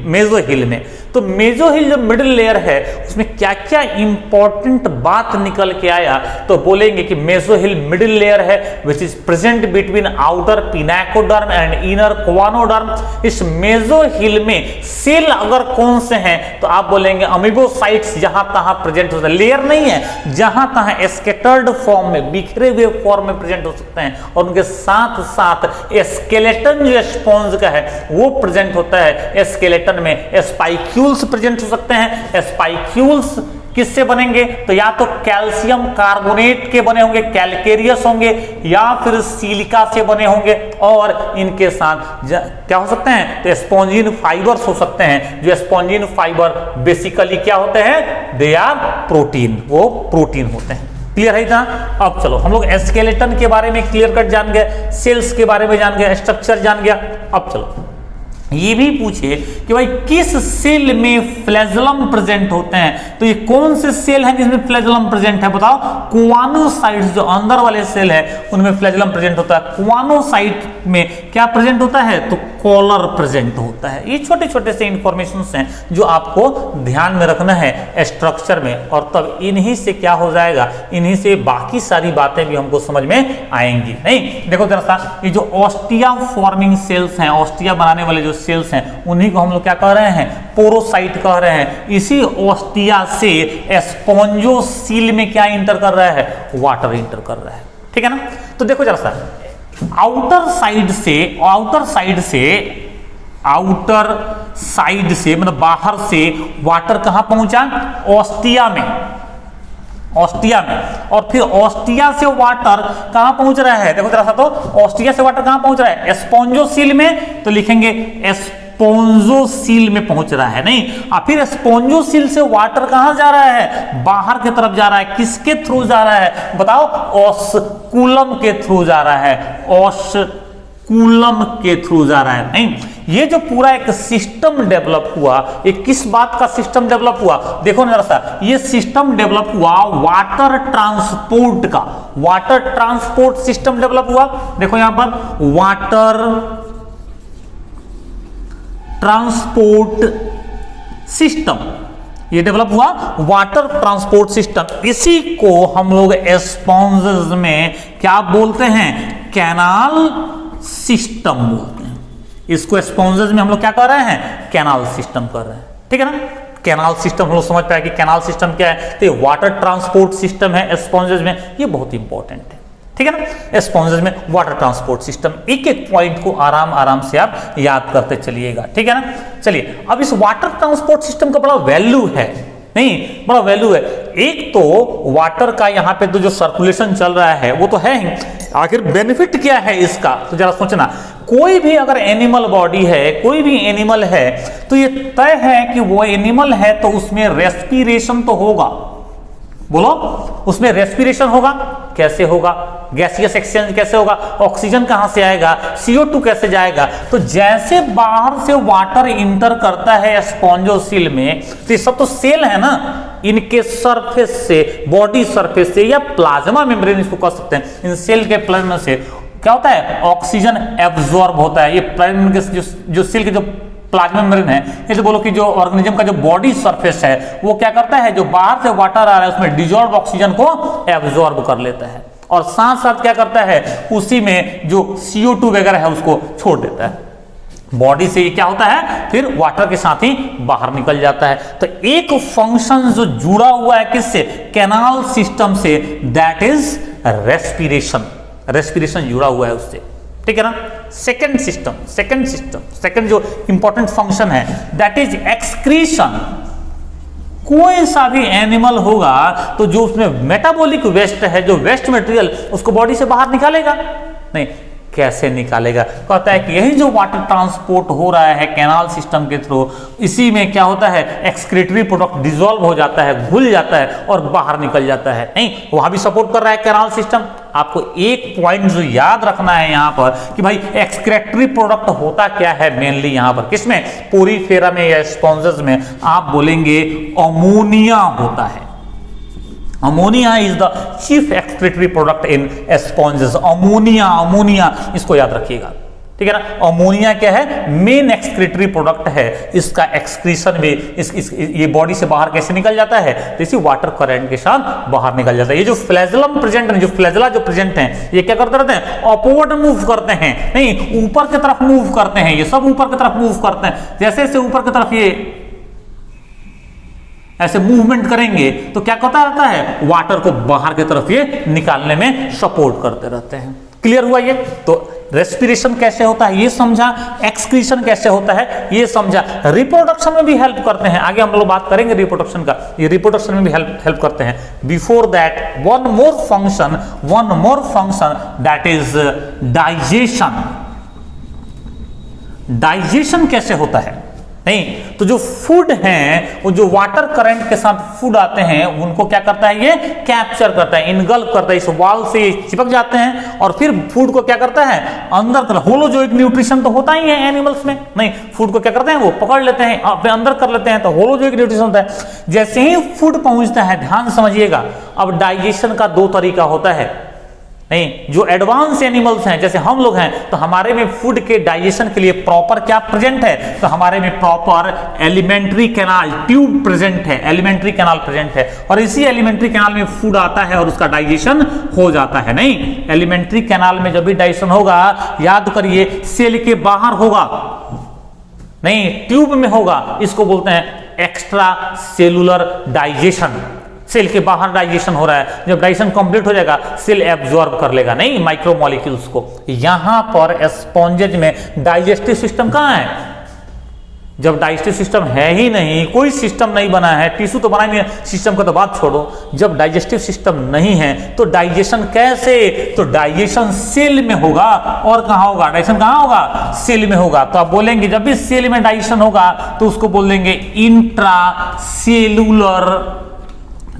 मेसोहिल में। तो मेसोहिल जो मिडिल लेयर है उसमें क्या क्या इंपॉर्टेंट बात निकल के आया, तो बोलेंगे कि मेसोहिल मिडिल लेयर है which is present between outer pinacoderm and inner choanoderm. इस मेसोहिल में सेल अगर कौन से हैं, तो आप बोलेंगे अमीबोसाइट्स जहां तहां प्रेजेंट होता है। लेयर नहीं है, जहां तहां स्कैटर्ड फॉर्म में, बिखरे हुए फॉर्म में प्रेजेंट हो सकते हैं। और उनके साथ साथ स्केलेटन जो स्पॉन्ज का है वो प्रेजेंट होता है। स्केलेटन में स्पाइक्यूल्स प्रेजेंट हो सकते हैं। स्पाइक्यूल्स किससे बनेंगे, तो या तो कैल्शियम कार्बोनेट के बने होंगे, कैल्केरियस होंगे, या फिर सिलिका से बने होंगे। और इनके साथ क्या हो सकते हैं, तो स्पॉन्जिन फाइबर्स हो सकते हैं। जो स्पॉन्जिन फाइबर बेसिकली क्या होते हैं, दे आर प्रोटीन, वो प्रोटीन होते हैं। क्लियर है इतना। अब चलो हम लोग स्केलेटन के बारे में क्लियर कट जान गए, सेल्स के बारे में जान गए, स्ट्रक्चर जान गया। अब चलो ये भी पूछे कि भाई किस सेल में फ्लैजेलम प्रेजेंट होते हैं, तो ये कौन से सेल हैं जिसमें फ्लैजेलम प्रेजेंट है, बताओ। क्वानोसाइट्स जो अंदर वाले सेल है उनमें फ्लैजेलम प्रेजेंट होता है। क्वानोसाइट में क्या प्रेजेंट होता है, तो कॉलर प्रेजेंट होता है। ये छोटे छोटे से इंफॉर्मेशन हैं जो आपको ध्यान में रखना है स्ट्रक्चर में, और तब इन्हीं से क्या हो जाएगा, इन्हीं से बाकी सारी बातें भी हमको समझ में आएंगी। नहीं देखो जरा सा, ये जो ऑस्टिया फॉर्मिंग सेल्स हैं, ऑस्टिया बनाने वाले जो सेल्स हैं, उन्हीं को हम लोग क्या कह रहे हैं, पोरोसाइट कह रहे हैं। इसी ऑस्टिया से स्पॉन्जोसील में क्या इंटर कर रहा है, वाटर इंटर कर रहा है। ठीक है ना। तो देखो जरा सा, आउटर साइड से मतलब बाहर से वाटर कहां पहुंचा, ऑस्टिया में, और फिर ऑस्टिया से वाटर कहां पहुंच रहा है, देखो जरा सा, तो ऑस्टिया से वाटर कहां पहुंच रहा है, स्पॉन्जोसील में, तो लिखेंगे स्पॉन्जोसील में पहुंच रहा है। नहीं, और फिर स्पॉन्जोसील से वाटर कहां जा रहा है, बाहर की तरफ जा रहा है। किसके थ्रू जा रहा है, बताओ, ऑस्कुलम के थ्रू जा रहा है, ऑस्कुलम के थ्रू जा रहा है। नहीं, ये जो पूरा एक सिस्टम डेवलप हुआ, ये किस बात का सिस्टम डेवलप हुआ, देखो ना जरा सा, ये सिस्टम डेवलप हुआ वाटर ट्रांसपोर्ट का, वाटर ट्रांसपोर्ट सिस्टम डेवलप हुआ। देखो यहां पर वाटर ट्रांसपोर्ट सिस्टम, ये डेवलप हुआ वाटर ट्रांसपोर्ट सिस्टम। इसी को हम लोग स्पॉन्जेस में क्या बोलते हैं, कैनाल सिस्टम बोलते हैं। इसको स्पॉन्जेस में हम लोग क्या कर रहे हैं, कैनाल सिस्टम कर रहे हैं। ठीक है ना। कैनाल सिस्टम हम लोग समझ पाए कि कैनाल सिस्टम क्या है, तो ये वाटर ट्रांसपोर्ट सिस्टम है स्पॉन्जेस में, ये बहुत इंपॉर्टेंट है, ठीक है ना। स्पॉन्जेस में वाटर ट्रांसपोर्ट सिस्टम, एक एक पॉइंट को आराम आराम से आप याद करते चलिएगा, ठीक है ना। चलिए, अब इस वाटर ट्रांसपोर्ट सिस्टम का बड़ा वैल्यू है, नहीं बड़ा वैल्यू है। एक तो वाटर का यहाँ पे तो जो सर्कुलेशन चल रहा है वो तो है ही, आखिर बेनिफिट क्या है इसका, तो जरा सोचना। कोई भी अगर एनिमल बॉडी है, कोई भी एनिमल है, तो ये तय है कि वो एनिमल है तो उसमें रेस्पिरेशन तो होगा, बोलो उसमें रेस्पिरेशन होगा, कैसे होगा, गैसियस एक्सचेंज कैसे होगा, ऑक्सीजन कहां से आएगा, CO2 कैसे जाएगा। तो जैसे बाहर से वाटर इंटर करता है स्पॉन्जोसील में, तो ये सब तो सेल है ना, इनके सरफेस से, बॉडी सरफेस से या प्लाज्मा मेम्ब्रेन इसको कह सकते हैं, इन सेल के प्लाज्मा से क्या होता है, ऑक्सीजन एब्जॉर्ब होता है। ये प्लाज्मा के जो सेल के जो प्लाज्मा मेम्ब्रेन है, जैसे बोलो कि जो ऑर्गेनिज्म का जो बॉडी सरफेस है वो क्या करता है, जो बाहर से वाटर आ रहा है उसमें डिजॉल्व ऑक्सीजन को एब्जॉर्ब कर लेता है, और साथ साथ क्या करता है, उसी में जो CO2 वगैरह है उसको छोड़ देता है। बॉडी से ये क्या होता है, फिर वाटर के साथ ही बाहर निकल जाता है। तो एक फंक्शन जो जुड़ा हुआ है किससे, कैनाल सिस्टम से, दैट इज रेस्पिरेशन। रेस्पिरेशन जुड़ा हुआ है उससे, ठीक है ना। सेकंड जो इंपॉर्टेंट फंक्शन है दैट इज एक्सक्रीशन। कोई सा भी एनिमल होगा तो जो उसमें मेटाबॉलिक वेस्ट है, जो वेस्ट मटेरियल, उसको बॉडी से बाहर निकालेगा नहीं, कैसे निकालेगा, कहता है कि यही जो वाटर ट्रांसपोर्ट हो रहा है कैनाल सिस्टम के थ्रू, इसी में क्या होता है, एक्सक्रीटरी प्रोडक्ट डिसॉल्व हो जाता है, घुल जाता है और बाहर निकल जाता है। नहीं, वहां भी सपोर्ट कर रहा है कैनाल सिस्टम। आपको एक पॉइंट जो याद रखना है यहां पर कि भाई एक्सक्रीटरी प्रोडक्ट होता क्या है मेनली यहां पर, किसमें, पोरीफेरा में या स्पॉन्जेस में, आप बोलेंगे अमोनिया होता है। Ammonia is the chief excretory product in sponges. Ammonia इसको याद रखिएगा, ठीक है ना। अमोनिया क्या है, मेन एक्सक्रीटरी प्रोडक्ट है। इसका एक्सक्रीशन भी ये बॉडी से बाहर कैसे निकल जाता है, तो इसी वाटर करंट के साथ बाहर निकल जाता है। ये जो फ्लैजलम प्रेजेंट है, जो फ्लैजला जो प्रेजेंट है, ये क्या करते रहते हैं, अपवर्ड मूव करते हैं, नहीं ऊपर की तरफ मूव करते हैं, ये सब ऊपर की तरफ मूव करते हैं। जैसे जैसे ऊपर की तरफ ये ऐसे मूवमेंट करेंगे तो क्या करता रहता है, वाटर को बाहर की तरफ ये निकालने में सपोर्ट करते रहते हैं। क्लियर हुआ ये। तो रेस्पिरेशन कैसे होता है ये समझा, एक्सक्रीशन कैसे होता है ये समझा, रिप्रोडक्शन में भी हेल्प करते हैं। आगे हम लोग बात करेंगे रिप्रोडक्शन का, ये रिप्रोडक्शन में भी हेल्प करते हैं। Before that one more function that is digestion. Digestion कैसे होता है, नहीं तो जो फूड हैं वो जो वाटर करंट के साथ फूड आते हैं उनको क्या करता है, ये कैप्चर करता है, इनगल्फ करता है, इस वॉल से चिपक जाते हैं और फिर फूड को क्या करता है, अंदर कर, होलोजोइक न्यूट्रिशन तो होता ही है एनिमल्स में, नहीं फूड को क्या करते हैं, वो पकड़ लेते हैं, अपने अंदर कर लेते हैं, तो होलोजोइक न्यूट्रिशन होता है। जैसे ही फूड पहुंचता है, ध्यान समझिएगा, अब डाइजेशन का दो तरीका होता है। नहीं, जो एडवांस एनिमल्स हैं जैसे हम लोग हैं, तो हमारे में फूड के डाइजेशन के लिए प्रॉपर क्या प्रेजेंट है, तो हमारे में proper alimentary canal tube present है, एलिमेंट्री कैनाल प्रेजेंट है, और इसी एलिमेंट्री कैनाल में फूड आता है और उसका डाइजेशन हो जाता है। नहीं, एलिमेंट्री कैनाल में जब भी डाइजेशन होगा, याद करिए सेल के बाहर होगा, नहीं ट्यूब में होगा, इसको बोलते हैं एक्स्ट्रा सेलुलर डाइजेशन। सेल के बाहर डाइजेशन हो रहा है, जब डाइजेशन कंप्लीट हो जाएगा सेल एब्जॉर्ब कर लेगा, नहीं माइक्रोमोलिक्यूल्स को। यहां पर स्पॉन्जेज में डाइजेस्टिव सिस्टम कहां है, जब डाइजेस्टिव सिस्टम है ही नहीं, कोई सिस्टम नहीं बना है, टिश्यू तो बना ही नहीं है, सिस्टम का तो बात छोड़ो, जब डाइजेस्टिव सिस्टम नहीं है तो डाइजेशन कैसे, तो डाइजेशन सेल में होगा। और कहां होगा, डाइजेशन कहां होगा, सेल में होगा। तो आप बोलेंगे जब भी सेल में डाइजेशन होगा तो उसको बोल देंगे intra cellular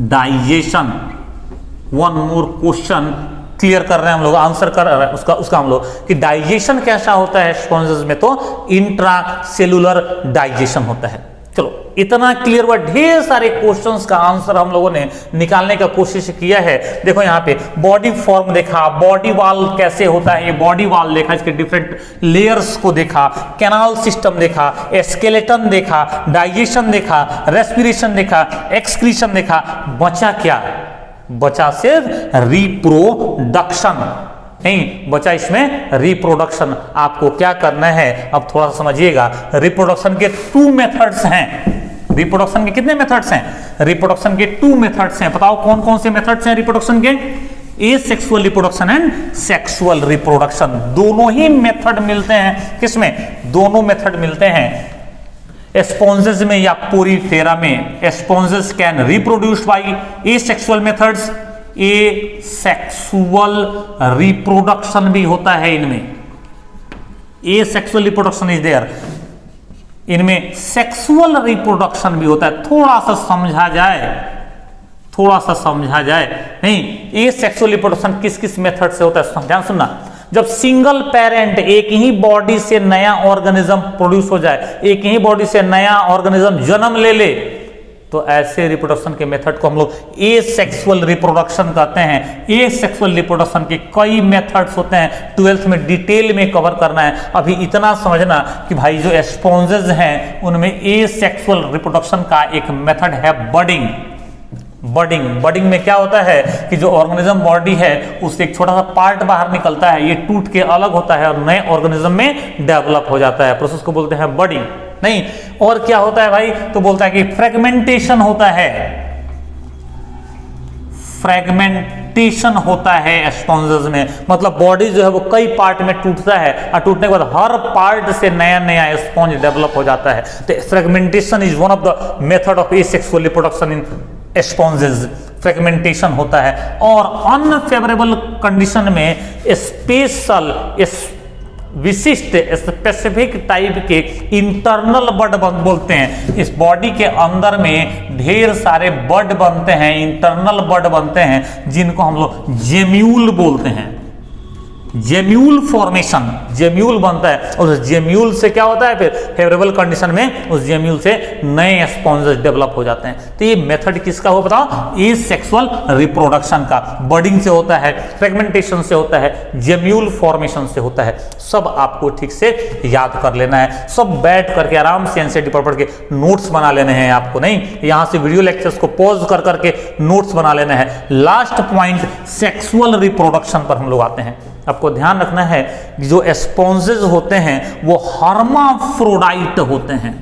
digestion. One more question clear कर रहे हैं हम लोग, आंसर कर रहे हैं उसका हम लोग कि डाइजेशन कैसा होता है स्पॉन्जेस में, तो इंट्रा सेलुलर डाइजेशन होता है। चलो इतना क्लियर हुआ, ढेर सारे क्वेश्चंस का आंसर हम लोगों ने निकालने का कोशिश किया है। देखो यहाँ पे बॉडी फॉर्म देखा, बॉडी वॉल कैसे होता है, ये बॉडी वॉल देखा, इसके डिफरेंट लेयर्स को देखा, कैनाल सिस्टम देखा, स्केलेटन देखा, डाइजेशन देखा, रेस्पिरेशन देखा, एक्सक्रीशन देखा, बचा क्या, बचा सिर्फ रिप्रोडक्शन। नहीं बचा इसमें रिप्रोडक्शन। आपको क्या करना है, अब थोड़ा सा समझिएगा, रिप्रोडक्शन के 2 मेथड्स हैं, रिप्रोडक्शन के कितने मेथड्स हैं? रिप्रोडक्शन के 2 मेथड्स हैं। बताओ कौन कौन से मेथड्स हैं रिप्रोडक्शन के? Asexual reproduction and sexual reproduction. दोनों ही मेथड मिलते हैं किसमें? दोनों मेथड मिलते हैं स्पॉन्जेस में या पोरीफेरा में। Sponges can reproduce by asexual methods, asexual reproduction भी होता है इनमें, एसेक्सुअल रिप्रोडक्शन इज देयर, इनमें सेक्सुअल रिप्रोडक्शन भी होता है। थोड़ा सा समझा जाए नहीं, एसेक्सुअल रिप्रोडक्शन किस किस मेथड से होता है ध्यान सुनना। जब सिंगल पेरेंट एक ही बॉडी से नया ऑर्गेनिज्म प्रोड्यूस हो जाए, एक ही बॉडी से नया ऑर्गेनिज्म जन्म ले तो ऐसे रिप्रोडक्शन के मेथड को हम लोग एसेक्सुअल रिप्रोडक्शन कहते हैं। एसेक्सुअल रिप्रोडक्शन के कई मेथड्स होते हैं, 12th में डिटेल में कवर करना है। अभी इतना समझना कि भाई जो स्पॉन्जेस हैं उनमें एसेक्सुअल रिप्रोडक्शन का एक मेथड है बडिंग। बडिंग में क्या होता है कि जो ऑर्गेनिज्म बॉडी है उससे एक छोटा सा पार्ट बाहर निकलता है, ये टूट के अलग होता है और नए ऑर्गेनिज्म में डेवलप हो जाता है। प्रोसेस को बोलते हैं बडिंग। नहीं, और क्या होता है भाई? तो बोलता है कि फ्रेगमेंटेशन होता है। फ्रेगमेंटेशन होता है स्पॉन्जेस में, मतलब बॉडी जो है वो कई पार्ट में टूटता है और टूटने के बाद हर पार्ट से नया नया स्पॉन्ज डेवलप हो जाता है। तो fragmentation is one of the method of asexual reproduction in sponges. Fragmentation होता है। और अनफेवरेबल कंडीशन में स्पेशल विशिष्ट स्पेसिफिक टाइप के इंटरनल बड बोलते हैं। इस बॉडी के अंदर में ढेर सारे बड बनते हैं, इंटरनल बड बनते हैं, जिनको हम लोग जेम्यूल बोलते हैं। जेम्यूल फॉर्मेशन, जेम्यूल बनता है और उस जेम्यूल से क्या होता है फिर फेवरेबल कंडीशन में उस जेम्यूल से नए स्पॉन्जेस डेवलप हो जाते हैं। तो ये मेथड किसका हो बताओ? एसेक्सुअल रिप्रोडक्शन का। बडिंग से होता है, फ्रेगमेंटेशन से होता है, जेम्यूल फॉर्मेशन से होता है। सब आपको ठीक से याद कर लेना है। सब बैठ करके आराम से एनसीईआरटी पढ़ के नोट्स बना लेने हैं आपको। नहीं, यहां से वीडियो लेक्चर्स को पॉज कर करके नोट्स बना लेना है। लास्ट पॉइंट सेक्सुअल रिप्रोडक्शन पर हम लोग आते हैं। आपको ध्यान रखना है कि जो स्पॉन्जेस होते हैं वो हर्माफ्रोडाइट होते हैं।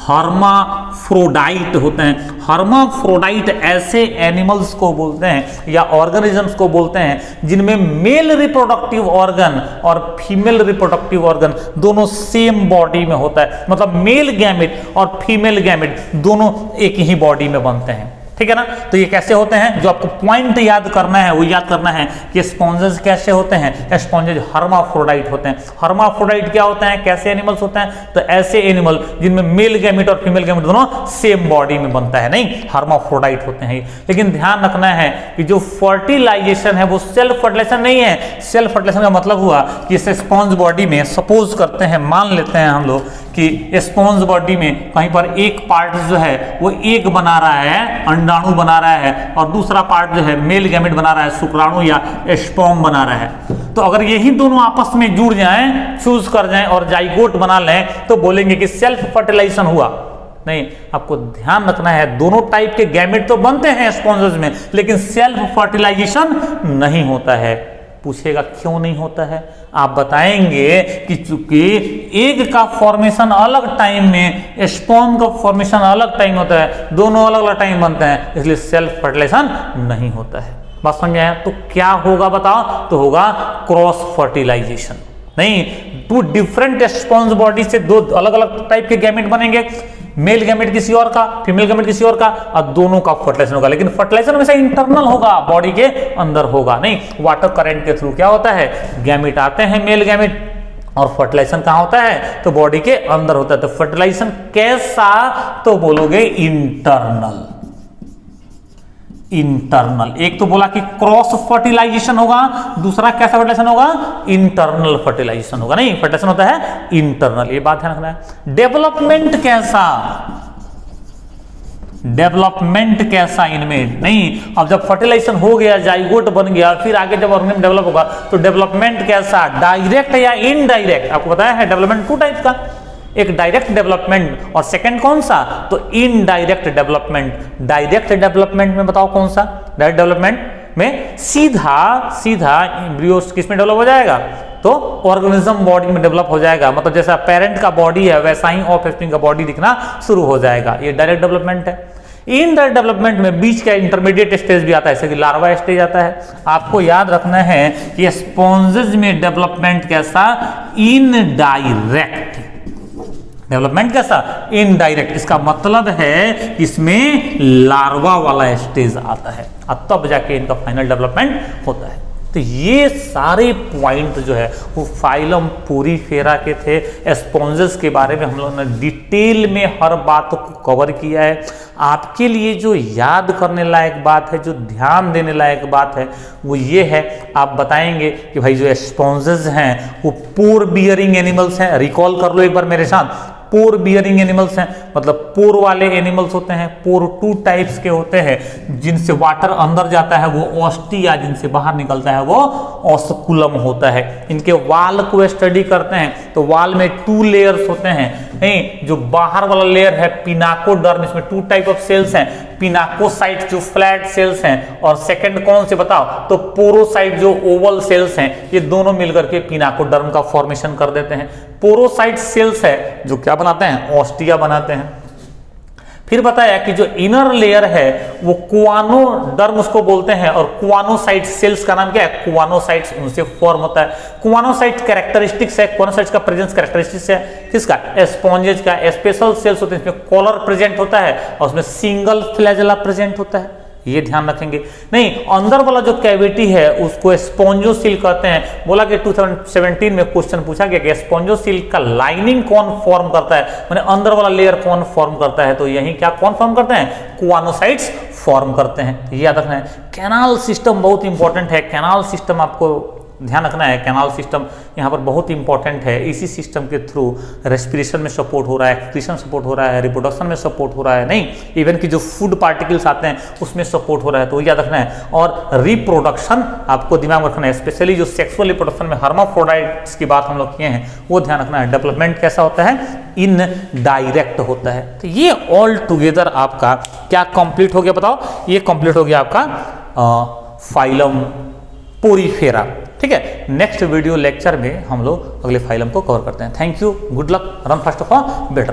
हर्माफ्रोडाइट होते हैं। हर्माफ्रोडाइट ऐसे एनिमल्स को बोलते हैं या ऑर्गेनिजम्स को बोलते हैं जिनमें मेल रिप्रोडक्टिव ऑर्गन और फीमेल रिप्रोडक्टिव ऑर्गन दोनों सेम बॉडी में होता है। मतलब मेल गैमेट और फीमेल गैमेट दोनों एक ही बॉडी में बनते हैं। ठीक है ना? तो ये कैसे होते हैं? जो आपको पॉइंट याद करना है वो याद करना है कि स्पॉन्जेस कैसे होते हैं। स्पॉन्जेस हर्माफ्रोडाइट होते हैं। हर्माफ्रोडाइट क्या होते हैं? कैसे एनिमल्स होते हैं? तो ऐसे एनिमल जिनमें मेल गैमेट और फीमेल गैमेट दोनों सेम बॉडी में बनता है, नहीं, हर्माफ्रोडाइट होते हैं। लेकिन ध्यान रखना है कि जो फर्टिलाइजेशन है वो सेल्फ फर्टिलाइजेशन नहीं है। सेल्फ फर्टिलाइजेशन का मतलब हुआ कि इस स्पॉन्ज बॉडी में सपोज करते हैं, मान लेते हैं हम लोग कि स्पॉन्ज बॉडी में कहीं पर एक पार्ट जो है वो एग बना रहा है, अंडाणु बना रहा है, और दूसरा पार्ट जो है मेल गैमेट बना रहा है, शुक्राणु या स्पर्म बना रहा है। तो अगर यही दोनों आपस में जुड़ जाएं, फ्यूज कर जाएं और जाइगोट बना लें तो बोलेंगे कि सेल्फ फर्टिलाइजेशन हुआ। नहीं, आपको ध्यान रखना है दोनों टाइप के गैमेट तो बनते हैं स्पॉन्जेस में, लेकिन सेल्फ फर्टिलाइजेशन नहीं होता है। पूछेगा क्यों नहीं होता है? आप बताएंगे कि चूंकि एग का फॉर्मेशन अलग टाइम में, स्पर्म का फॉर्मेशन अलग टाइम होता है, दोनों अलग अलग टाइम बनते हैं, इसलिए सेल्फ फर्टिलाइजेशन नहीं होता है। बात समझ आया? तो क्या होगा बताओ? तो होगा क्रॉस फर्टिलाइजेशन। नहीं, टू डिफरेंट स्पॉन्ज बॉडी से दो अलग अलग टाइप के गैमेट बनेंगे, मेल गैमेट किसी और का, फीमेल गैमेट किसी और का, और दोनों का फर्टिलाइजेशन होगा। लेकिन फर्टिलाइजेशन हमेशा इंटरनल होगा, बॉडी के अंदर होगा। नहीं, वाटर करंट के थ्रू क्या होता है? गैमेट आते हैं मेल गैमेट, और फर्टिलाइजेशन कहां होता है? तो बॉडी के अंदर होता है। तो फर्टिलाइजेशन कैसा? तो बोलोगे इंटरनल। इंटरनल। एक तो बोला कि क्रॉस फर्टिलाइजेशन होगा, दूसरा कैसा फर्टिलाइजेशन होगा? इंटरनल फर्टिलाइजेशन होगा। नहीं, फर्टिलाइजेशन होता है इंटरनल, ये बात ध्यान रखना है। डेवलपमेंट कैसा? डेवलपमेंट कैसा इनमें? नहीं, अब जब फर्टिलाइजेशन हो गया, जाइगोट बन गया, फिर आगे जब ऑर्गेनिज्म डेवलप होगा तो डेवलपमेंट कैसा? डायरेक्ट या इनडायरेक्ट? आपको बताया है डेवलपमेंट 2 टाइप का, एक डायरेक्ट डेवलपमेंट और सेकंड कौन सा? तो इनडायरेक्ट डेवलपमेंट। डायरेक्ट डेवलपमेंट में बताओ कौन सा? डायरेक्ट डेवलपमेंट में सीधा एम्ब्रियो किस में डेवलप हो जाएगा, तो ऑर्गेनिज्म बॉडी में डेवलप हो जाएगा। मतलब जैसा पेरेंट का बॉडी है वैसा ही ऑफस्प्रिंग का बॉडी दिखना शुरू हो जाएगा। ये डायरेक्ट डेवलपमेंट है। इनडायरेक्ट डेवलपमेंट में बीच का इंटरमीडिएट स्टेज भी आता है, जैसे कि लार्वा स्टेज आता है। आपको याद रखना है कि स्पॉन्जेस में डेवलपमेंट कैसा, इनडायरेक्ट डेवलपमेंट कैसा, इनडायरेक्ट। इसका मतलब है इसमें लार्वा वाला स्टेज आता है और तब जाके इनका फाइनल डेवलपमेंट होता है। तो ये सारे पॉइंट जो है वो फाइलम पोरीफेरा के थे। स्पॉन्जेस के बारे में हम लोगों ने डिटेल में हर बात को कवर किया है। आपके लिए जो याद करने लायक बात है, जो ध्यान देने लायक बात है, वो ये है, आप बताएंगे कि भाई जो स्पॉन्जेस हैं वो पोर बियरिंग एनिमल्स हैं। रिकॉल कर लो एक बार मेरे साथ, पोर बियरिंग एनिमल्स हैं, मतलब पोर वाले एनिमल्स होते हैं। पोर 2 टाइप्स के होते हैं, जिनसे वाटर अंदर जाता है वो ऑस्टिया, जिनसे बाहर निकलता है वो ऑस्कुलम होता है। इनके वाल को स्टडी करते हैं तो वाल में 2 लेयर्स होते हैं। नहीं, जो बाहर वाला लेयर है पिनाकोडर्म, इसमें 2 टाइप ऑफ सेल्स हैं। पिनाकोसाइट जो फ्लैट सेल्स हैं, और सेकंड कौन से बताओ, तो पोरोसाइट जो ओवल सेल्स हैं। ये दोनों मिलकर के पिनाकोडर्म का फॉर्मेशन कर देते हैं। पोरोसाइट सेल्स है जो क्या बनाते हैं, ऑस्टिया बनाते हैं। फिर बताया कि जो इनर लेयर है वो कुआनोडर्म उसको बोलते हैं, और कुआनोसाइट सेल्स का नाम क्या है, कुआनोसाइट्स, उनसे फॉर्म होता है। कुआनोसाइट कैरेक्टरिस्टिक्स है, कुआनोसाइट्स का प्रेजेंस कैरेक्टरिस्टिक्स है किसका, स्पॉन्जेज का। स्पेशल सेल्स होते हैं, इसमें कॉलर प्रेजेंट होता है और उसमें सिंगल फ्लैजेला प्रेजेंट होता है। ये ध्यान रखेंगे। नहीं, अंदर वाला जो कैविटी है उसको स्पॉन्जोसील कहते हैं। बोला कि 2017 में क्वेश्चन पूछा गया कि स्पॉन्जोसील का लाइनिंग कौन फॉर्म करता है, माने अंदर वाला लेयर कौन फॉर्म करता है, तो यही क्या कौन फॉर्म करते हैं, कुआनोसाइट्स फॉर्म करते हैं। ये याद रखना है। कैनाल सिस्टम बहुत इंपॉर्टेंट है। कैनाल सिस्टम आपको ध्यान रखना है। कैनाल सिस्टम यहाँ पर बहुत इंपॉर्टेंट है। इसी सिस्टम के थ्रू रेस्पिरेशन में सपोर्ट हो रहा है, एक्सक्रीशन सपोर्ट हो रहा है, रिप्रोडक्शन में सपोर्ट हो रहा है, नहीं इवन कि जो फूड पार्टिकल्स आते हैं उसमें सपोर्ट हो रहा है, तो याद रखना है। और रिप्रोडक्शन आपको दिमाग में रखना है, स्पेशली जो सेक्सुअल रिप्रोडक्शन में हर्माफ्रोडाइट्स की बात हम लोग किए हैं वो ध्यान रखना है। डेवलपमेंट कैसा होता है, इनडायरेक्ट होता है। तो ये ऑल टुगेदर आपका क्या कंप्लीट हो गया, बताओ। ये कंप्लीट हो गया आपका फाइलम पोरीफेरा। ठीक है, नेक्स्ट वीडियो लेक्चर में हम लोग अगले फाइलम को कवर करते हैं। Thank you, good luck, run fast for better life.